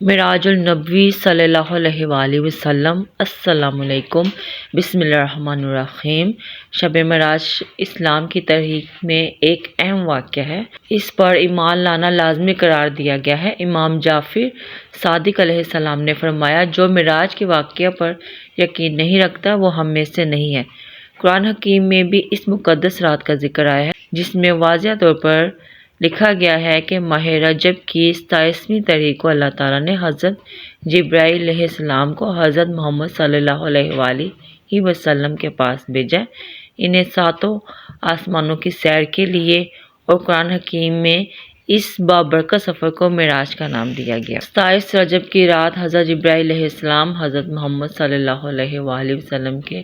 معراج النبی صلی اللہ علیہ وآلہ وسلم۔ السلام علیکم، بسم اللہ الرحمن الرحیم۔ شب معراج اسلام کی تاریخ میں ایک اہم واقعہ ہے۔ اس پر ایمان لانا لازمی قرار دیا گیا ہے۔ امام جعفر صادق علیہ السلام نے فرمایا، جو معراج کے واقعہ پر یقین نہیں رکھتا وہ ہم میں سے نہیں ہے۔ قرآن حکیم میں بھی اس مقدس رات کا ذکر آیا ہے، جس میں واضح طور پر لکھا گیا ہے کہ ماہ رجب کی 27ویں تاریخ کو اللہ تعالیٰ نے حضرت جبرائیل علیہ السلام کو حضرت محمد صلی اللہ علیہ وآلہ وسلم کے پاس بھیجا۔ انہیں ساتوں آسمانوں کی سیر کے لیے اور قرآن حکیم میں اس بابرکت سفر کو معراج کا نام دیا گیا۔ 27 رجب کی رات حضرت جبرائیل علیہ السلام حضرت محمد صلی اللہ علیہ وآلہ وسلم کے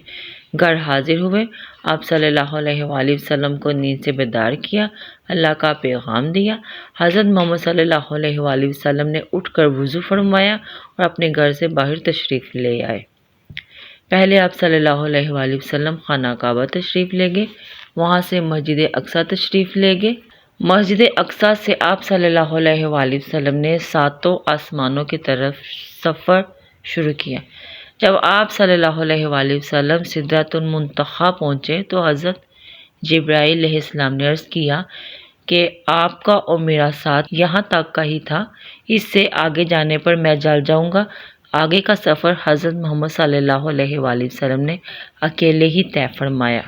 گھر حاضر ہوئے۔ آپ صلی اللہ علیہ وآلہ وسلم کو نیند سے بیدار کیا، اللہ کا پیغام دیا۔ حضرت محمد صلی اللہ علیہ وآلہ وسلم نے اٹھ کر وضو فرمایا اور اپنے گھر سے باہر تشریف لے آئے۔ پہلے آپ صلی اللہ علیہ وآلہ وسلم خانہ کعبہ تشریف لے گئے، وہاں سے مسجد اقصیٰ تشریف لے گئے۔ مسجد اقصیٰ سے آپ صلی اللہ علیہ وآلہ وسلم نے ساتوں آسمانوں کی طرف سفر شروع کیا۔ جب آپ صلی اللہ علیہ وآلہ وسلم سدرۃ المنتہیٰ پہنچے تو حضرت جبرائیل علیہ السلام نے عرض کیا کہ آپ کا اور میرا ساتھ یہاں تک کا ہی تھا، اس سے آگے جانے پر میں جل جاؤں گا۔ آگے کا سفر حضرت محمد صلی اللہ علیہ وآلہ وسلم نے اکیلے ہی طے فرمایا۔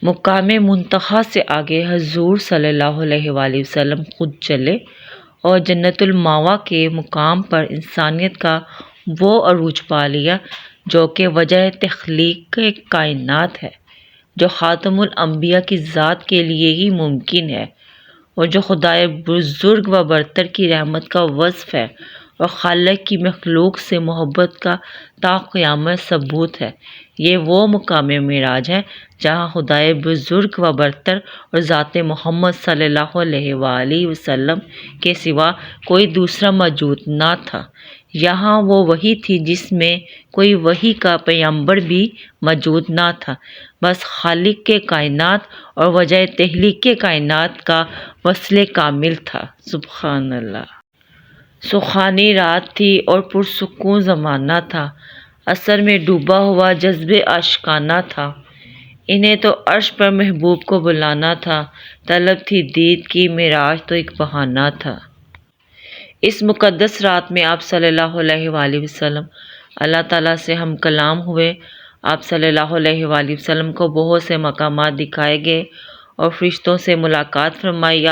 مقام منتہیٰ سے آگے حضور صلی اللہ علیہ وآلہ وسلم خود چلے اور جنت المأویٰ کے مقام پر انسانیت کا وہ عروج پا لیا جو کہ وجہ تخلیق کائنات ہے، جو خاتم الانبیاء کی ذات کے لیے ہی ممکن ہے اور جو خدائے بزرگ و برتر کی رحمت کا وصف ہے اور خالق کی مخلوق سے محبت کا تا قیامت ثبوت ہے۔ یہ وہ مقام معراج ہے جہاں خدائے بزرگ و برتر اور ذات محمد صلی اللہ علیہ وآلہ وسلم کے سوا کوئی دوسرا موجود نہ تھا۔ یہاں وہ وحی تھی جس میں کوئی وحی کا پیغمبر بھی موجود نہ تھا، بس خالق کے کائنات اور وجہ تخلیق کائنات کا وصل کامل تھا۔ سبحان اللہ۔ سخانی رات تھی اور پرسکون زمانہ تھا، اثر میں ڈوبا ہوا جذبِ عاشقانہ تھا۔ انہیں تو عرش پر محبوب کو بلانا تھا، طلب تھی دید کی، معراج تو ایک بہانہ تھا۔ اس مقدس رات میں آپ صلی اللہ علیہ وآلہ وسلم اللہ تعالیٰ سے ہم کلام ہوئے۔ آپ صلی اللہ علیہ وآلہ وسلم کو بہت سے مقامات دکھائے گئے اور فرشتوں سے ملاقات فرمائی۔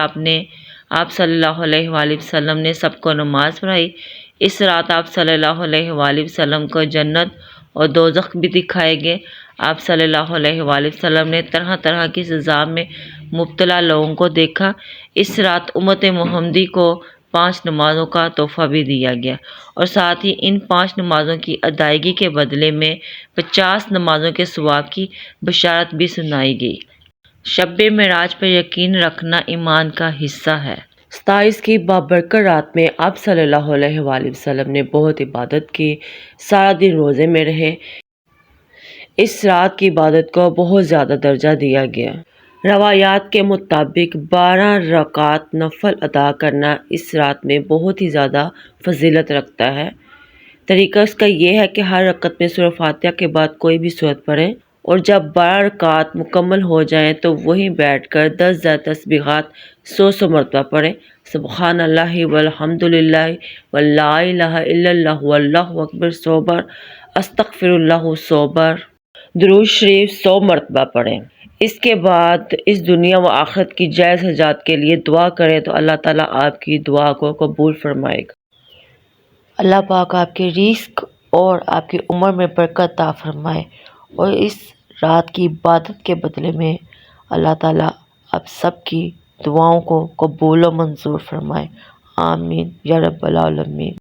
آپ صلی اللہ علیہ وآلہ وسلم نے سب کو نماز پڑھائی۔ اس رات آپ صلی اللہ علیہ وآلہ وسلم کو جنت اور دوزخ بھی دکھائے گئے۔ آپ صلی اللہ علیہ وآلہ وسلم نے طرح طرح کی سزا میں مبتلا لوگوں کو دیکھا۔ اس رات امت محمدی کو 5 نمازوں کا تحفہ بھی دیا گیا اور ساتھ ہی ان 5 نمازوں کی ادائیگی کے بدلے میں 50 نمازوں کے ثواب کی بشارت بھی سنائی گئی۔ شب معراج پر یقین رکھنا ایمان کا حصہ ہے۔ 27 کی بابرکت رات میں آپ صلی اللہ علیہ وآلہ وسلم نے بہت عبادت کی، سارا دن روزے میں رہے۔ اس رات کی عبادت کو بہت زیادہ درجہ دیا گیا۔ روایات کے مطابق 12 رکعات نفل ادا کرنا اس رات میں بہت ہی زیادہ فضیلت رکھتا ہے۔ طریقہ اس کا یہ ہے کہ ہر رکعت میں سورہ فاتحہ کے بعد کوئی بھی سورت پڑھیں اور جب 12 رکعات مکمل ہو جائیں تو وہیں بیٹھ کر 10,000 تسبیحات 100 مرتبہ پڑھیں۔ سبحان اللہ والحمد للہ ولا الہ الا اللہ واللہ اکبر 100 بار، استغفر اللہ 100 بار، درود شریف 100 مرتبہ پڑھیں۔ اس کے بعد اس دنیا و آخرت کی جائز حاجات کے لیے دعا کریں تو اللہ تعالیٰ آپ کی دعا کو قبول فرمائے گا۔ اللہ پاک آپ کے رزق اور آپ کی عمر میں برکت عطا فرمائے اور اس رات کی عبادت کے بدلے میں اللہ تعالیٰ آپ سب کی دعاؤں کو قبول و منظور فرمائے۔ آمین یا رب العالمین۔